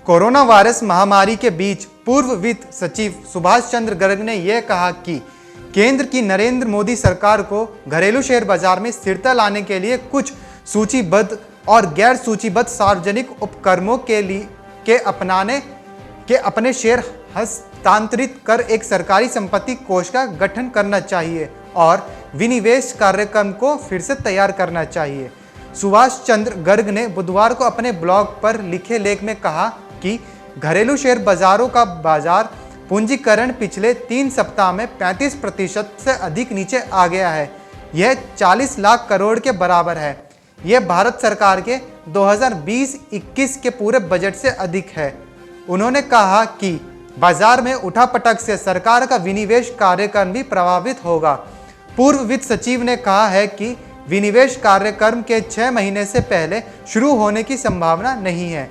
Corona virus महामारी के बीच पूर्व वित्त सचिव सुभाष चंद्र गर्ग ने यह कहा कि केंद्र की नरेंद्र मोदी सरकार को घरेलू शेयर बाजार में स्थिरता लाने के लिए कुछ सूचीबद्ध और गैर सूचीबद्ध सार्वजनिक उपक्रमों के अपने शेयर हस्तांतरित कर एक सरकारी संपत्ति कोष का गठन करना चाहिए और विनिवेश कार्यक्रम को फिर से तैयार करना चाहिए। सुभाष चंद्र गर्ग ने बुधवार को अपने ब्लॉग पर लिखे लेख में कहा कि घरेलू शेयर बाजारों का बाजार पूंजीकरण पिछले 3 सप्ताह में 35% से अधिक नीचे आ गया है। यह 40 लाख करोड़ के बराबर है। यह भारत सरकार के 2020-21 के पूरे बजट से अधिक है। उन्होंने कहा कि बाजार में उठापटक से सरकार का विनिवेश कार्यक्रम भी प्रभावित होगा। पूर्व वित्त सचिव ने कहा है कि विनिवेश कार्यक्रम के 6 महीने से पहले शुरू होने की संभावना नहीं है।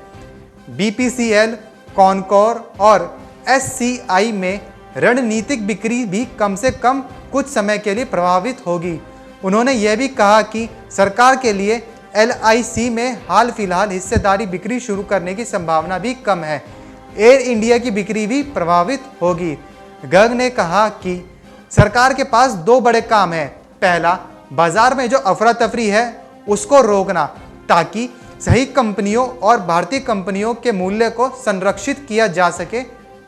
बीपीसीएल, कॉनकोर और एससीआई में रणनीतिक बिक्री भी कम से कम कुछ समय के लिए प्रभावित होगी। उन्होंने यह भी कहा कि सरकार के लिए एलआईसी में हाल फिलहाल हिस्सेदारी बिक्री शुरू करने की संभावना भी कम है। एयर इंडिया की बिक्री भी प्रभावित होगी। गर्ग ने कहा कि सरकार के पास 2 बड़े काम हैं। पहला, बाजार में जो अफरा तफरी है उसको रोकना ताकि सही कंपनियों और भारतीय कंपनियों के मूल्य को संरक्षित किया जा सके।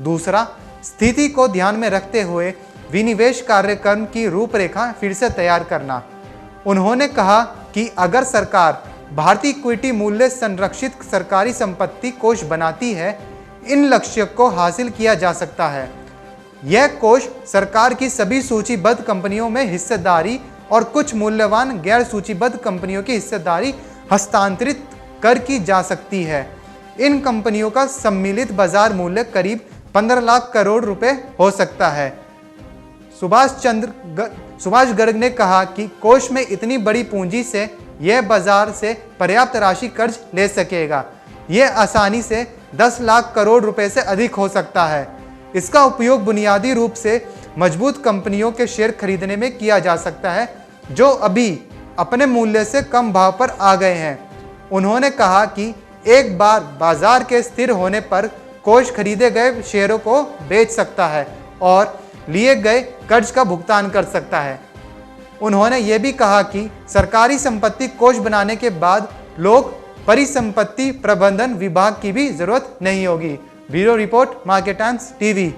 दूसरा, स्थिति को ध्यान में रखते हुए विनिवेश कार्यक्रम की रूपरेखा फिर से तैयार करना। उन्होंने कहा कि अगर सरकार भारतीय इक्विटी मूल्य संरक्षित सरकारी संपत्ति कोष बनाती है, इन लक्ष्यों को हासिल किया जा सकता है। यह कोष सरकार की सभी सूचीबद्ध कंपनियों में हिस्सेदारी और कुछ मूल्यवान गैर सूचीबद्ध कंपनियों की हिस्सेदारी हस्तांतरित कर की जा सकती है। इन कंपनियों का सम्मिलित बाजार मूल्य करीब 15 लाख करोड़ रुपए हो सकता है। सुभाष गर्ग ने कहा कि कोष में इतनी बड़ी पूंजी से यह बाजार से पर्याप्त राशि कर्ज ले सकेगा। यह आसानी से 10 लाख करोड़ रुपए से अधिक हो सकता है। इसका उपयोग बुनियादी रूप से मजबूत कंपनियों के शेयर खरीदने में किया जा सकता है जो अभी अपने मूल्य से कम भाव पर आ गए हैं। उन्होंने कहा कि एक बार बाजार के स्थिर होने पर कोष खरीदे गए शेयरों को बेच सकता है और लिए गए कर्ज का भुगतान कर सकता है। उन्होंने ये भी कहा कि सरकारी संपत्ति कोष बनाने के बाद लोग परिसंपत्ति प्रबंधन विभाग की भी जरूरत नहीं होगी। Bureau report, market times TV.